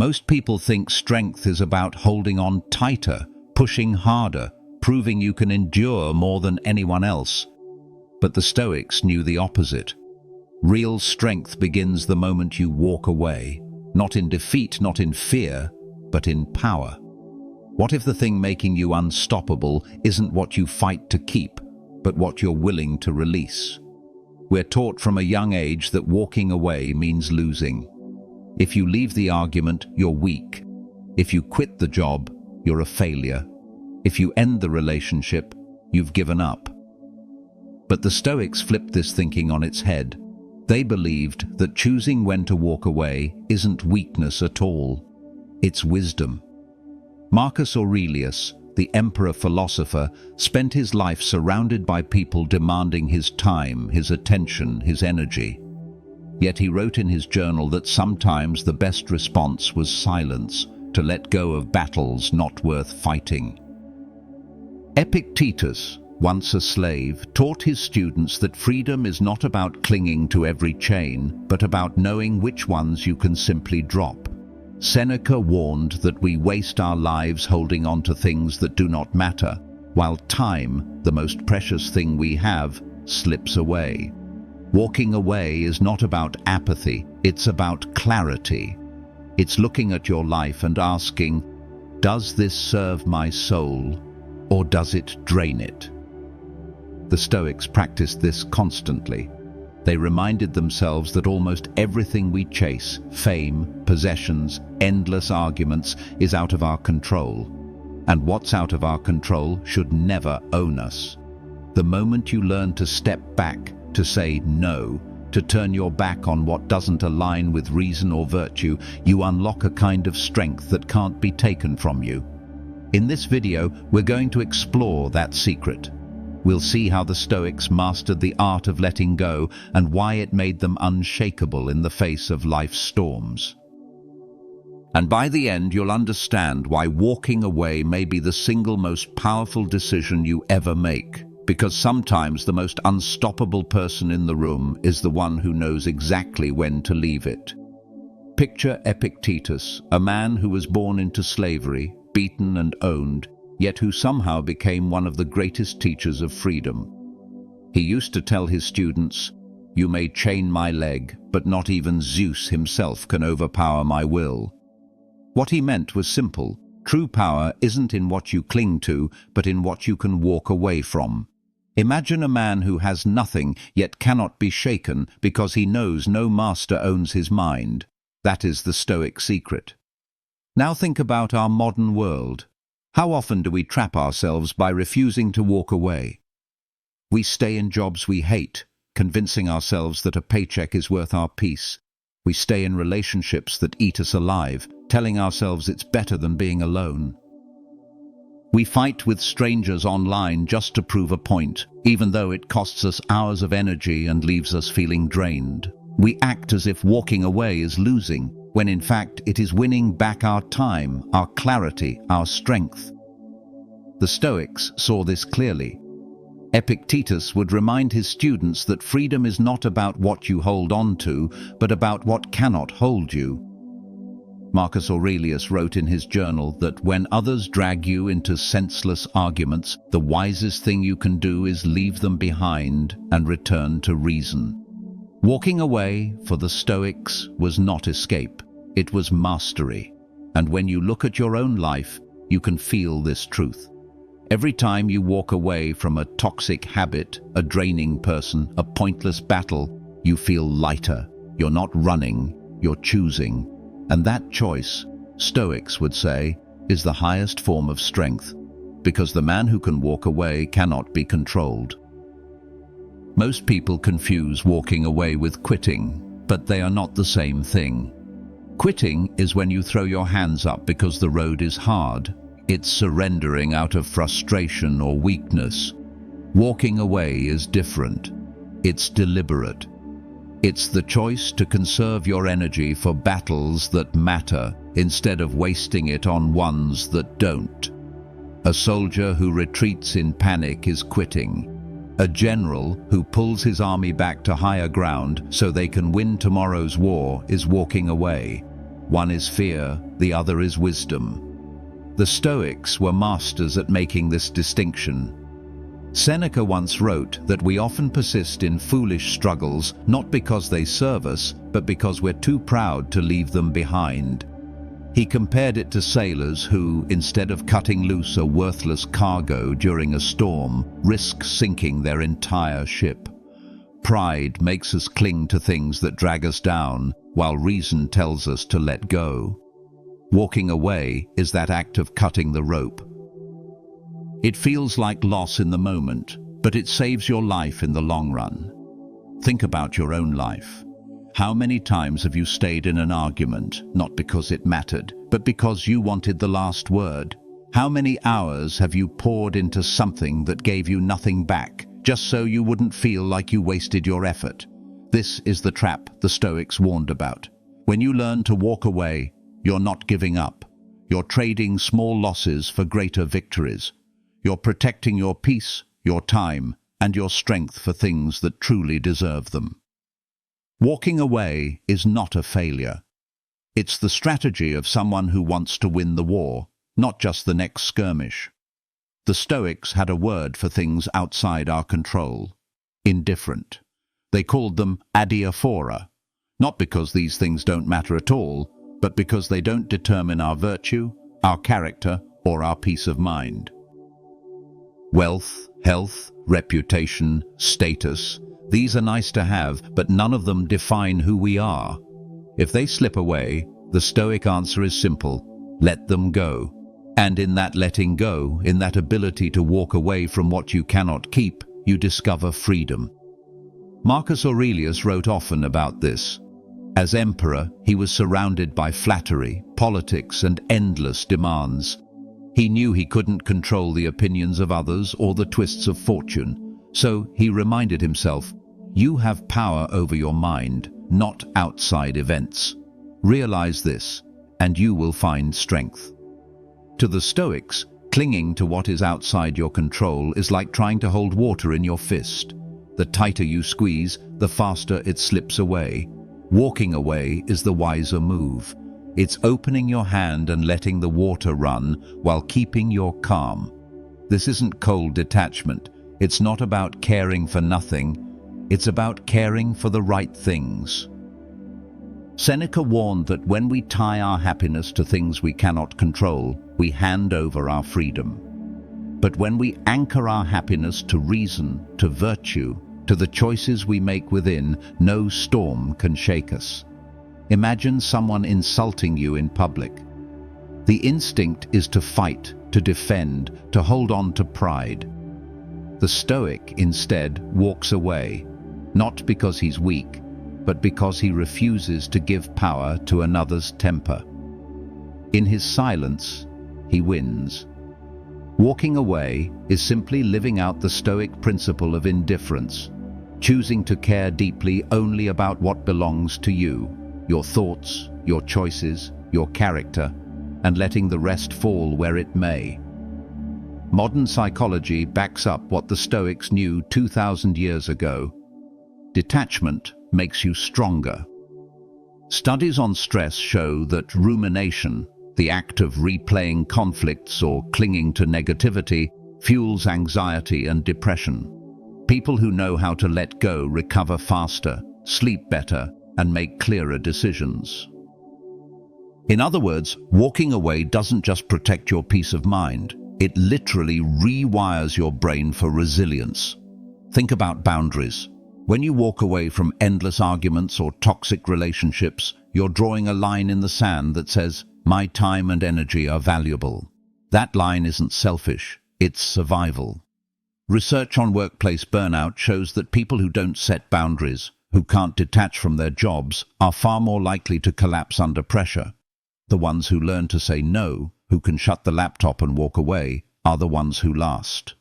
Most people think strength is about holding on tighter, pushing harder, proving you can endure more than anyone else. But the Stoics knew the opposite. Real strength begins the moment you walk away, not in defeat, not in fear, but in power. What if the thing making you unstoppable isn't what you fight to keep, but what you're willing to release? We're taught from a young age that walking away means losing. If you leave the argument, you're weak. If you quit the job, you're a failure. If you end the relationship, you've given up. But the Stoics flipped this thinking on its head. They believed that choosing when to walk away isn't weakness at all. It's wisdom. Marcus Aurelius, the emperor-philosopher, spent his life surrounded by people demanding his time, his attention, his energy. Yet he wrote in his journal that sometimes the best response was silence, to let go of battles not worth fighting. Epictetus, once a slave, taught his students that freedom is not about clinging to every chain, but about knowing which ones you can simply drop. Seneca warned that we waste our lives holding on to things that do not matter, while time, the most precious thing we have, slips away. Walking away is not about apathy, it's about clarity. It's looking at your life and asking, does this serve my soul, or does it drain it? The Stoics practiced this constantly. They reminded themselves that almost everything we chase, fame, possessions, endless arguments, is out of our control. And what's out of our control should never own us. The moment you learn to step back, to say no, to turn your back on what doesn't align with reason or virtue, you unlock a kind of strength that can't be taken from you. In this video, we're going to explore that secret. We'll see how the Stoics mastered the art of letting go and why it made them unshakable in the face of life's storms. And by the end, you'll understand why walking away may be the single most powerful decision you ever make. Because sometimes the most unstoppable person in the room is the one who knows exactly when to leave it. Picture Epictetus, a man who was born into slavery, beaten and owned, yet who somehow became one of the greatest teachers of freedom. He used to tell his students, "You may chain my leg, but not even Zeus himself can overpower my will." What he meant was simple. True power isn't in what you cling to, but in what you can walk away from. Imagine a man who has nothing, yet cannot be shaken, because he knows no master owns his mind. That is the Stoic secret. Now think about our modern world. How often do we trap ourselves by refusing to walk away? We stay in jobs we hate, convincing ourselves that a paycheck is worth our peace. We stay in relationships that eat us alive, telling ourselves it's better than being alone. We fight with strangers online just to prove a point, even though it costs us hours of energy and leaves us feeling drained. We act as if walking away is losing, when in fact it is winning back our time, our clarity, our strength. The Stoics saw this clearly. Epictetus would remind his students that freedom is not about what you hold on to, but about what cannot hold you. Marcus Aurelius wrote in his journal that when others drag you into senseless arguments, the wisest thing you can do is leave them behind and return to reason. Walking away, for the Stoics, was not escape. It was mastery. And when you look at your own life, you can feel this truth. Every time you walk away from a toxic habit, a draining person, a pointless battle, you feel lighter. You're not running, you're choosing. And that choice, Stoics would say, is the highest form of strength, because the man who can walk away cannot be controlled. Most people confuse walking away with quitting, but they are not the same thing. Quitting is when you throw your hands up because the road is hard. It's surrendering out of frustration or weakness. Walking away is different. It's deliberate. It's the choice to conserve your energy for battles that matter instead of wasting it on ones that don't. A soldier who retreats in panic is quitting. A general who pulls his army back to higher ground so they can win tomorrow's war is walking away. One is fear, the other is wisdom. The Stoics were masters at making this distinction. Seneca once wrote that we often persist in foolish struggles not because they serve us, but because we're too proud to leave them behind. He compared it to sailors who, instead of cutting loose a worthless cargo during a storm, risk sinking their entire ship. Pride makes us cling to things that drag us down, while reason tells us to let go. Walking away is that act of cutting the rope. It feels like loss in the moment, but it saves your life in the long run. Think about your own life. How many times have you stayed in an argument, not because it mattered, but because you wanted the last word? How many hours have you poured into something that gave you nothing back, just so you wouldn't feel like you wasted your effort? This is the trap the Stoics warned about. When you learn to walk away, you're not giving up. You're trading small losses for greater victories. You're protecting your peace, your time, and your strength for things that truly deserve them. Walking away is not a failure. It's the strategy of someone who wants to win the war, not just the next skirmish. The Stoics had a word for things outside our control: indifferent. They called them adiaphora, not because these things don't matter at all, but because they don't determine our virtue, our character, or our peace of mind. Wealth, health, reputation, status, these are nice to have, but none of them define who we are. If they slip away, the Stoic answer is simple: let them go. And in that letting go, in that ability to walk away from what you cannot keep, you discover freedom. Marcus Aurelius wrote often about this. As emperor, he was surrounded by flattery, politics, and endless demands. He knew he couldn't control the opinions of others or the twists of fortune, so he reminded himself, you have power over your mind, not outside events. Realize this, and you will find strength. To the Stoics, clinging to what is outside your control is like trying to hold water in your fist. The tighter you squeeze, the faster it slips away. Walking away is the wiser move. It's opening your hand and letting the water run while keeping your calm. This isn't cold detachment. It's not about caring for nothing. It's about caring for the right things. Seneca warned that when we tie our happiness to things we cannot control, we hand over our freedom. But when we anchor our happiness to reason, to virtue, to the choices we make within, no storm can shake us. Imagine someone insulting you in public. The instinct is to fight, to defend, to hold on to pride. The Stoic, instead, walks away, not because he's weak, but because he refuses to give power to another's temper. In his silence, he wins. Walking away is simply living out the Stoic principle of indifference, choosing to care deeply only about what belongs to you, your thoughts, your choices, your character, and letting the rest fall where it may. Modern psychology backs up what the Stoics knew 2,000 years ago. Detachment makes you stronger. Studies on stress show that rumination, the act of replaying conflicts or clinging to negativity, fuels anxiety and depression. People who know how to let go recover faster, sleep better, and make clearer decisions. In other words, walking away doesn't just protect your peace of mind, it literally rewires your brain for resilience. Think about boundaries. When you walk away from endless arguments or toxic relationships, you're drawing a line in the sand that says, my time and energy are valuable. That line isn't selfish, it's survival. Research on workplace burnout shows that people who don't set boundaries, who can't detach from their jobs, are far more likely to collapse under pressure. The ones who learn to say no, who can shut the laptop and walk away, are the ones who last.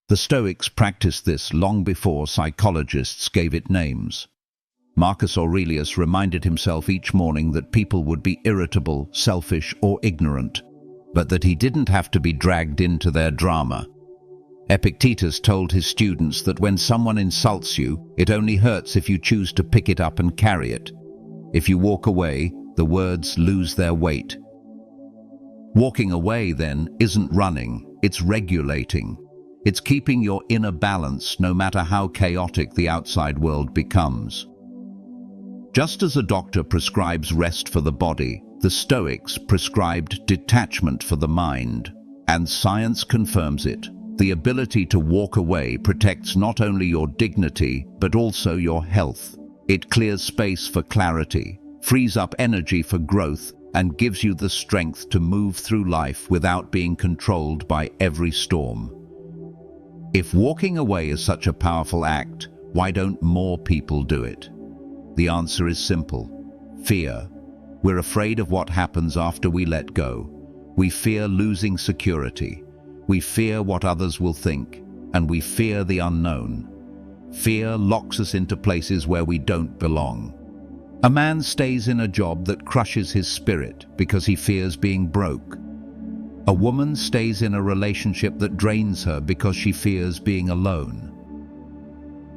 The Stoics practiced this long before psychologists gave it names. Marcus Aurelius reminded himself each morning that people would be irritable, selfish, or ignorant, but that he didn't have to be dragged into their drama. Epictetus told his students that when someone insults you, it only hurts if you choose to pick it up and carry it. If you walk away, the words lose their weight. Walking away, then, isn't running, it's regulating. It's keeping your inner balance no matter how chaotic the outside world becomes. Just as a doctor prescribes rest for the body, the Stoics prescribed detachment for the mind, and science confirms it. The ability to walk away protects not only your dignity, but also your health. It clears space for clarity, frees up energy for growth, and gives you the strength to move through life without being controlled by every storm. If walking away is such a powerful act, why don't more people do it? The answer is simple: fear. We're afraid of what happens after we let go. We fear losing security. We fear what others will think, and we fear the unknown. Fear locks us into places where we don't belong. A man stays in a job that crushes his spirit because he fears being broke. A woman stays in a relationship that drains her because she fears being alone.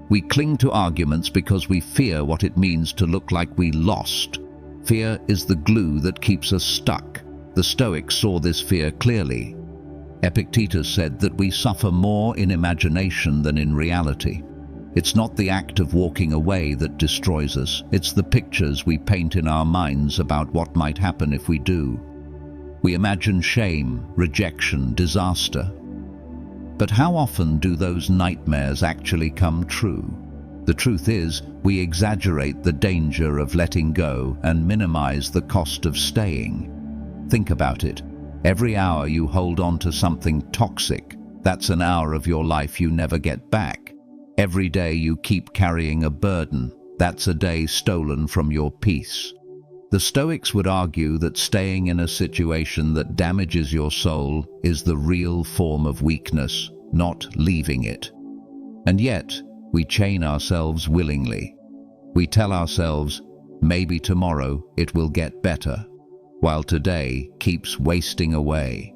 We cling to arguments because we fear what it means to look like we lost. Fear is the glue that keeps us stuck. The Stoics saw this fear clearly. Epictetus said that we suffer more in imagination than in reality. It's not the act of walking away that destroys us, it's the pictures we paint in our minds about what might happen if we do. We imagine shame, rejection, disaster. But how often do those nightmares actually come true? The truth is, we exaggerate the danger of letting go and minimize the cost of staying. Think about it. Every hour you hold on to something toxic, that's an hour of your life you never get back. Every day you keep carrying a burden, that's a day stolen from your peace. The Stoics would argue that staying in a situation that damages your soul is the real form of weakness, not leaving it. And yet, we chain ourselves willingly. We tell ourselves, maybe tomorrow it will get better, while today keeps wasting away.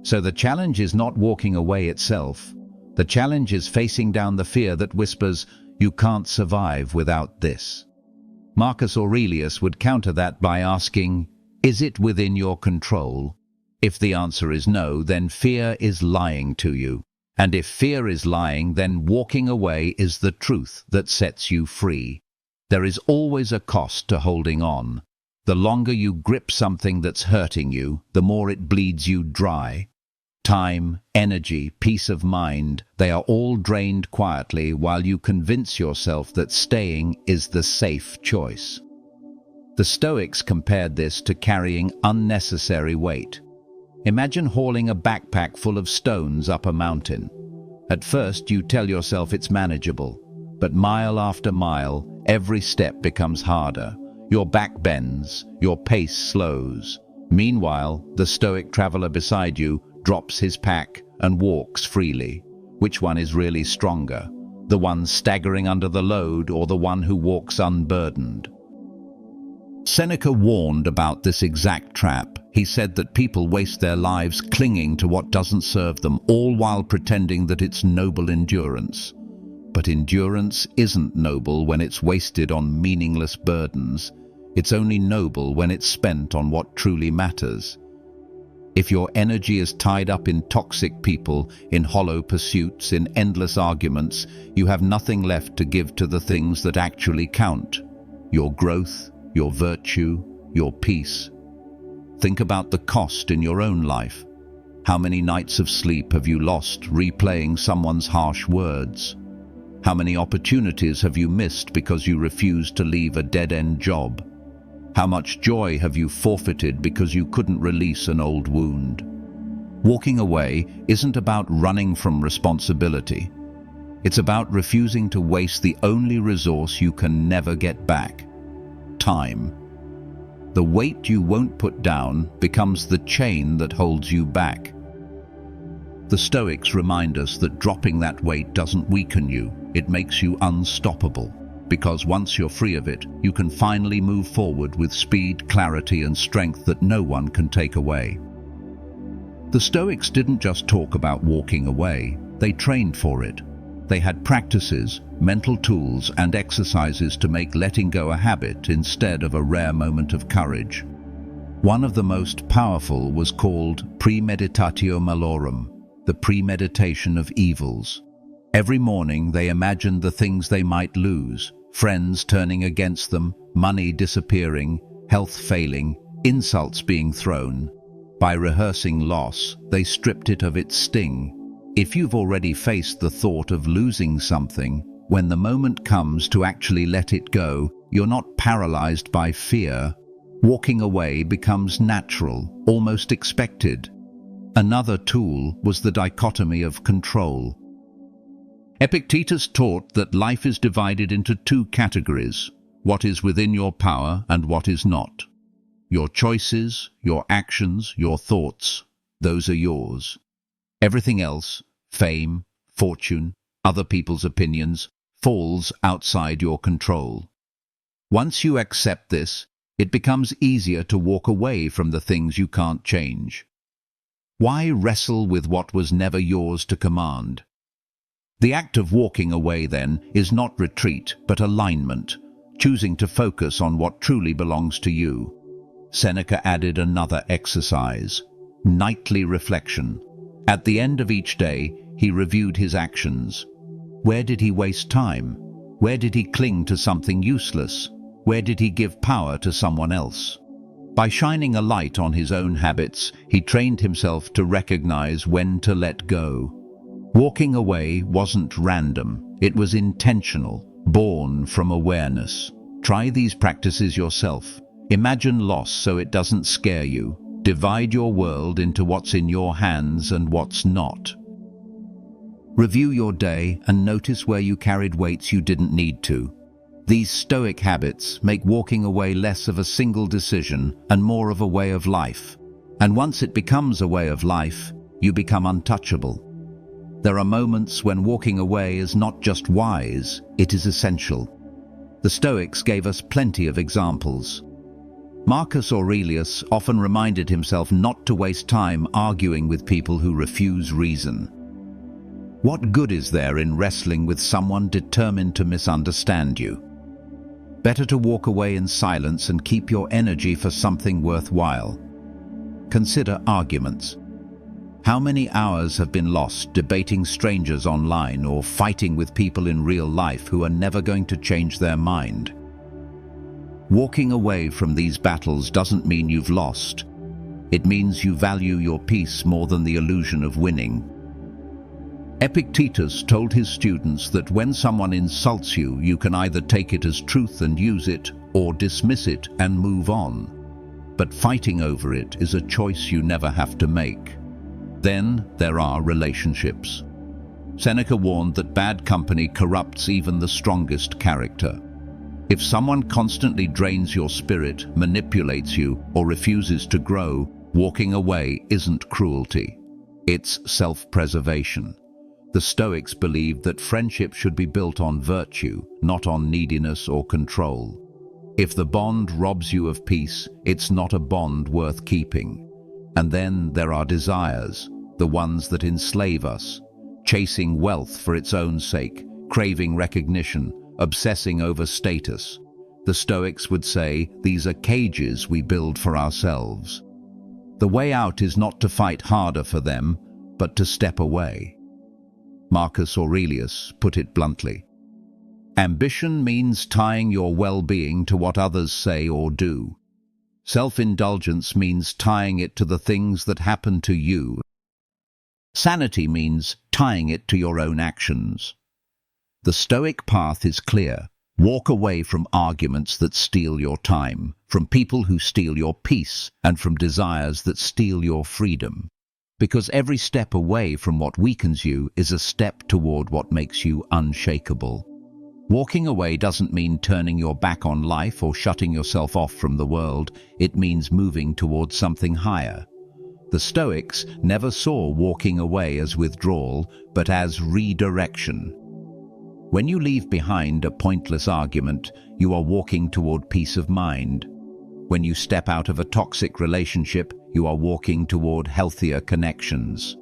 So the challenge is not walking away itself. The challenge is facing down the fear that whispers, you can't survive without this. Marcus Aurelius would counter that by asking, is it within your control? If the answer is no, then fear is lying to you. And if fear is lying, then walking away is the truth that sets you free. There is always a cost to holding on. The longer you grip something that's hurting you, the more it bleeds you dry. Time, energy, peace of mind, they are all drained quietly while you convince yourself that staying is the safe choice. The Stoics compared this to carrying unnecessary weight. Imagine hauling a backpack full of stones up a mountain. At first, you tell yourself it's manageable, but mile after mile, every step becomes harder. Your back bends, your pace slows. Meanwhile, the Stoic traveler beside you drops his pack and walks freely. Which one is really stronger? The one staggering under the load or the one who walks unburdened? Seneca warned about this exact trap. He said that people waste their lives clinging to what doesn't serve them, all while pretending that it's noble endurance. But endurance isn't noble when it's wasted on meaningless burdens. It's only noble when it's spent on what truly matters. If your energy is tied up in toxic people, in hollow pursuits, in endless arguments, you have nothing left to give to the things that actually count. Your growth, your virtue, your peace. Think about the cost in your own life. How many nights of sleep have you lost replaying someone's harsh words? How many opportunities have you missed because you refused to leave a dead-end job? How much joy have you forfeited because you couldn't release an old wound? Walking away isn't about running from responsibility. It's about refusing to waste the only resource you can never get back: time. The weight you won't put down becomes the chain that holds you back. The Stoics remind us that dropping that weight doesn't weaken you, it makes you unstoppable. Because once you're free of it, you can finally move forward with speed, clarity, and strength that no one can take away. The Stoics didn't just talk about walking away, they trained for it. They had practices, mental tools, and exercises to make letting go a habit instead of a rare moment of courage. One of the most powerful was called premeditatio malorum, the premeditation of evils. Every morning they imagined the things they might lose, friends turning against them, money disappearing, health failing, insults being thrown. By rehearsing loss, they stripped it of its sting. If you've already faced the thought of losing something, when the moment comes to actually let it go, you're not paralyzed by fear. Walking away becomes natural, almost expected. Another tool was the dichotomy of control. Epictetus taught that life is divided into two categories: what is within your power and what is not. Your choices, your actions, your thoughts, those are yours. Everything else, fame, fortune, other people's opinions, falls outside your control. Once you accept this, it becomes easier to walk away from the things you can't change. Why wrestle with what was never yours to command? The act of walking away, then, is not retreat, but alignment, choosing to focus on what truly belongs to you. Seneca added another exercise: nightly reflection. At the end of each day, he reviewed his actions. Where did he waste time? Where did he cling to something useless? Where did he give power to someone else? By shining a light on his own habits, he trained himself to recognize when to let go. Walking away wasn't random, it was intentional, born from awareness. Try these practices yourself. Imagine loss so it doesn't scare you. Divide your world into what's in your hands and what's not. Review your day and notice where you carried weights you didn't need to. These Stoic habits make walking away less of a single decision and more of a way of life. And once it becomes a way of life, you become untouchable. There are moments when walking away is not just wise, it is essential. The Stoics gave us plenty of examples. Marcus Aurelius often reminded himself not to waste time arguing with people who refuse reason. What good is there in wrestling with someone determined to misunderstand you? Better to walk away in silence and keep your energy for something worthwhile. Consider arguments. How many hours have been lost debating strangers online or fighting with people in real life who are never going to change their mind? Walking away from these battles doesn't mean you've lost. It means you value your peace more than the illusion of winning. Epictetus told his students that when someone insults you, you can either take it as truth and use it, or dismiss it and move on. But fighting over it is a choice you never have to make. Then there are relationships. Seneca warned that bad company corrupts even the strongest character. If someone constantly drains your spirit, manipulates you, or refuses to grow, walking away isn't cruelty. It's self-preservation. The Stoics believed that friendship should be built on virtue, not on neediness or control. If the bond robs you of peace, it's not a bond worth keeping. And then there are desires, the ones that enslave us, chasing wealth for its own sake, craving recognition, obsessing over status. The Stoics would say these are cages we build for ourselves. The way out is not to fight harder for them, but to step away. Marcus Aurelius put it bluntly. Ambition means tying your well-being to what others say or do. Self-indulgence means tying it to the things that happen to you. Sanity means tying it to your own actions. The Stoic path is clear. Walk away from arguments that steal your time, from people who steal your peace, and from desires that steal your freedom. Because every step away from what weakens you is a step toward what makes you unshakable. Walking away doesn't mean turning your back on life or shutting yourself off from the world. It means moving towards something higher. The Stoics never saw walking away as withdrawal, but as redirection. When you leave behind a pointless argument, you are walking toward peace of mind. When you step out of a toxic relationship, you are walking toward healthier connections.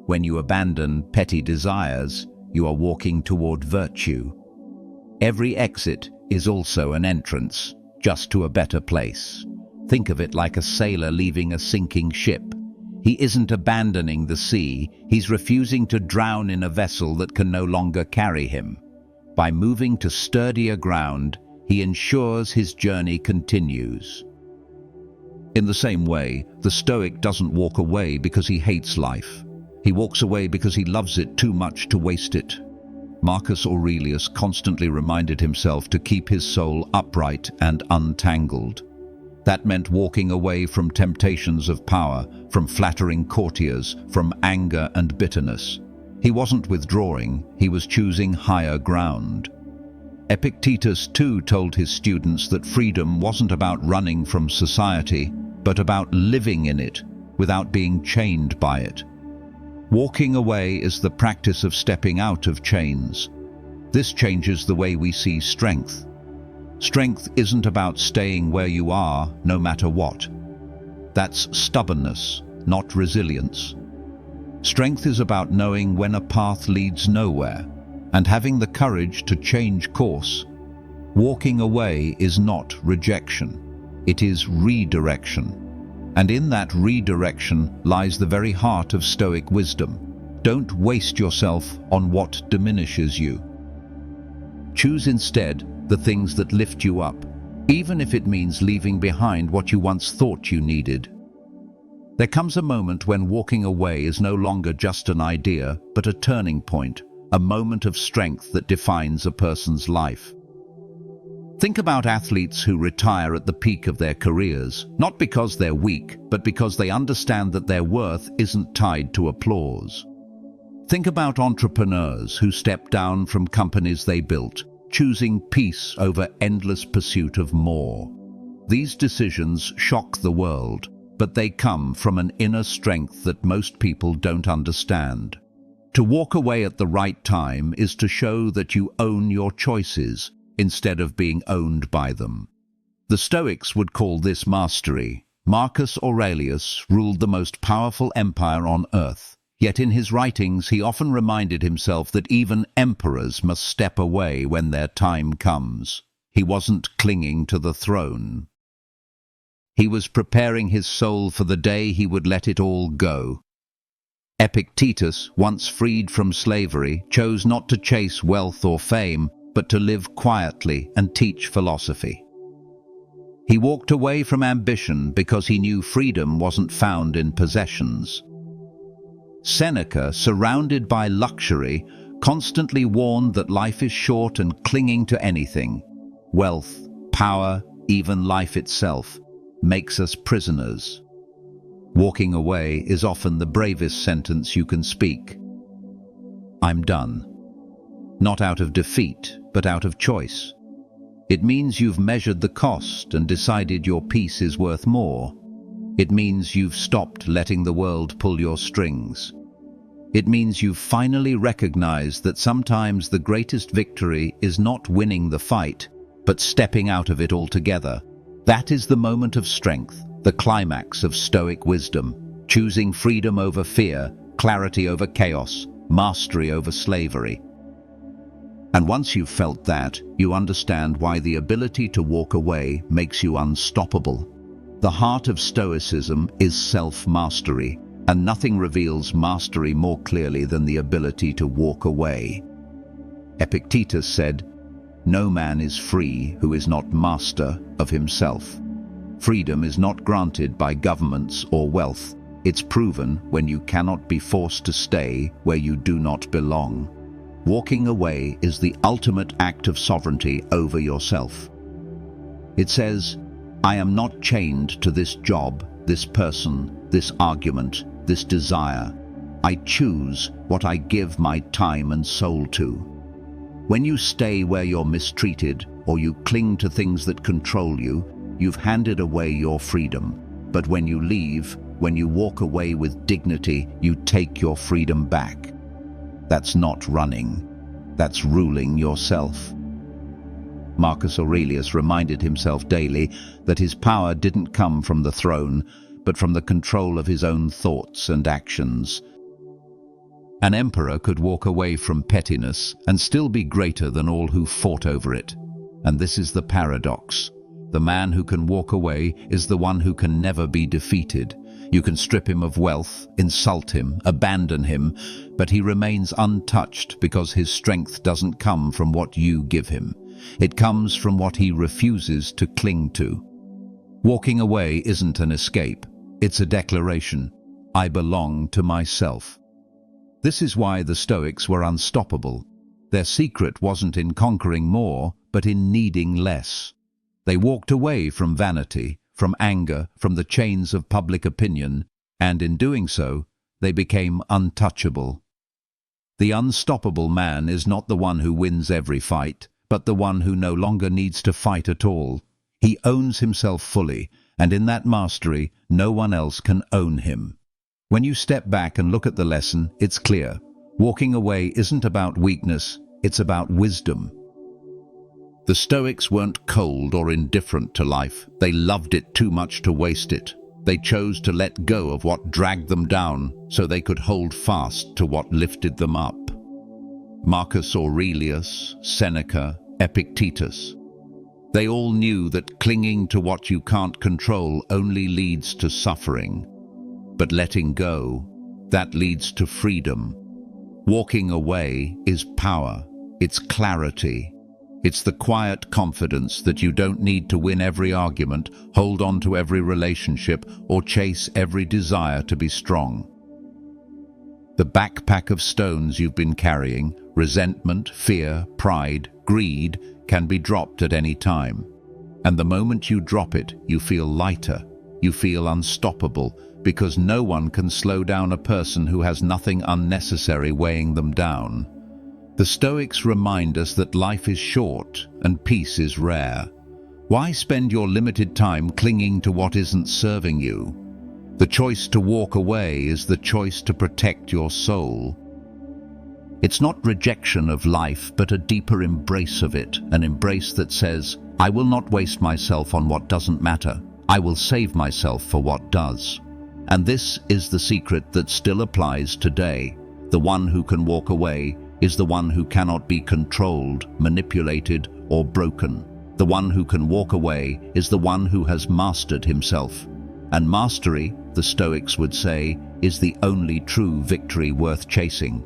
When you abandon petty desires, you are walking toward virtue. Every exit is also an entrance, just to a better place. Think of it like a sailor leaving a sinking ship. He isn't abandoning the sea, he's refusing to drown in a vessel that can no longer carry him. By moving to sturdier ground, he ensures his journey continues. In the same way, the Stoic doesn't walk away because he hates life. He walks away because he loves it too much to waste it. Marcus Aurelius constantly reminded himself to keep his soul upright and untangled. That meant walking away from temptations of power, from flattering courtiers, from anger and bitterness. He wasn't withdrawing, he was choosing higher ground. Epictetus too told his students that freedom wasn't about running from society, but about living in it, without being chained by it. Walking away is the practice of stepping out of chains. This changes the way we see strength. Strength isn't about staying where you are, no matter what. That's stubbornness, not resilience. Strength is about knowing when a path leads nowhere, and having the courage to change course. Walking away is not rejection, it is redirection. And in that redirection lies the very heart of Stoic wisdom. Don't waste yourself on what diminishes you. Choose instead the things that lift you up, even if it means leaving behind what you once thought you needed. There comes a moment when walking away is no longer just an idea, but a turning point, a moment of strength that defines a person's life. Think about athletes who retire at the peak of their careers, not because they're weak, but because they understand that their worth isn't tied to applause. Think about entrepreneurs who step down from companies they built, choosing peace over endless pursuit of more. These decisions shock the world, but they come from an inner strength that most people don't understand. To walk away at the right time is to show that you own your choices, instead of being owned by them. The Stoics would call this mastery. Marcus Aurelius ruled the most powerful empire on earth, yet in his writings he often reminded himself that even emperors must step away when their time comes. He wasn't clinging to the throne. He was preparing his soul for the day he would let it all go. Epictetus, once freed from slavery, chose not to chase wealth or fame, but to live quietly and teach philosophy. He walked away from ambition because he knew freedom wasn't found in possessions. Seneca, surrounded by luxury, constantly warned that life is short and clinging to anything, wealth, power, even life itself, makes us prisoners. Walking away is often the bravest sentence you can speak. I'm done. Not out of defeat, but out of choice. It means you've measured the cost and decided your peace is worth more. It means you've stopped letting the world pull your strings. It means you've finally recognized that sometimes the greatest victory is not winning the fight, but stepping out of it altogether. That is the moment of strength, the climax of Stoic wisdom, choosing freedom over fear, clarity over chaos, mastery over slavery. And once you've felt that, you understand why the ability to walk away makes you unstoppable. The heart of Stoicism is self-mastery, and nothing reveals mastery more clearly than the ability to walk away. Epictetus said, "No man is free who is not master of himself." Freedom is not granted by governments or wealth. It's proven when you cannot be forced to stay where you do not belong. Walking away is the ultimate act of sovereignty over yourself. It says, I am not chained to this job, this person, this argument, this desire. I choose what I give my time and soul to. When you stay where you're mistreated, or you cling to things that control you, you've handed away your freedom. But when you leave, when you walk away with dignity, you take your freedom back. That's not running. That's ruling yourself. Marcus Aurelius reminded himself daily that his power didn't come from the throne, but from the control of his own thoughts and actions. An emperor could walk away from pettiness and still be greater than all who fought over it. And this is the paradox. The man who can walk away is the one who can never be defeated. You can strip him of wealth, insult him, abandon him, but he remains untouched because his strength doesn't come from what you give him. It comes from what he refuses to cling to. Walking away isn't an escape. It's a declaration. I belong to myself. This is why the Stoics were unstoppable. Their secret wasn't in conquering more, but in needing less. They walked away from vanity, from anger, from the chains of public opinion, and in doing so, they became untouchable. The unstoppable man is not the one who wins every fight, but the one who no longer needs to fight at all. He owns himself fully, and in that mastery, no one else can own him. When you step back and look at the lesson, it's clear. Walking away isn't about weakness, it's about wisdom. The Stoics weren't cold or indifferent to life. They loved it too much to waste it. They chose to let go of what dragged them down so they could hold fast to what lifted them up. Marcus Aurelius, Seneca, Epictetus. They all knew that clinging to what you can't control only leads to suffering. But letting go, that leads to freedom. Walking away is power. It's clarity. It's the quiet confidence that you don't need to win every argument, hold on to every relationship, or chase every desire to be strong. The backpack of stones you've been carrying, resentment, fear, pride, greed, can be dropped at any time. And the moment you drop it, you feel lighter. You feel unstoppable, because no one can slow down a person who has nothing unnecessary weighing them down. The Stoics remind us that life is short and peace is rare. Why spend your limited time clinging to what isn't serving you? The choice to walk away is the choice to protect your soul. It's not rejection of life, but a deeper embrace of it, an embrace that says, I will not waste myself on what doesn't matter. I will save myself for what does. And this is the secret that still applies today. The one who can walk away is the one who cannot be controlled, manipulated, or broken. The one who can walk away is the one who has mastered himself. And mastery, the Stoics would say, is the only true victory worth chasing.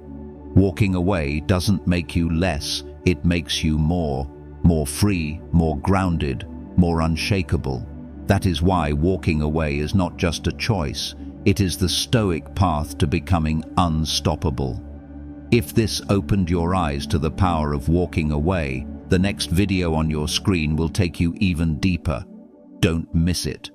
Walking away doesn't make you less, it makes you more free, more grounded, more unshakable. That is why walking away is not just a choice, it is the Stoic path to becoming unstoppable. If this opened your eyes to the power of walking away, the next video on your screen will take you even deeper. Don't miss it.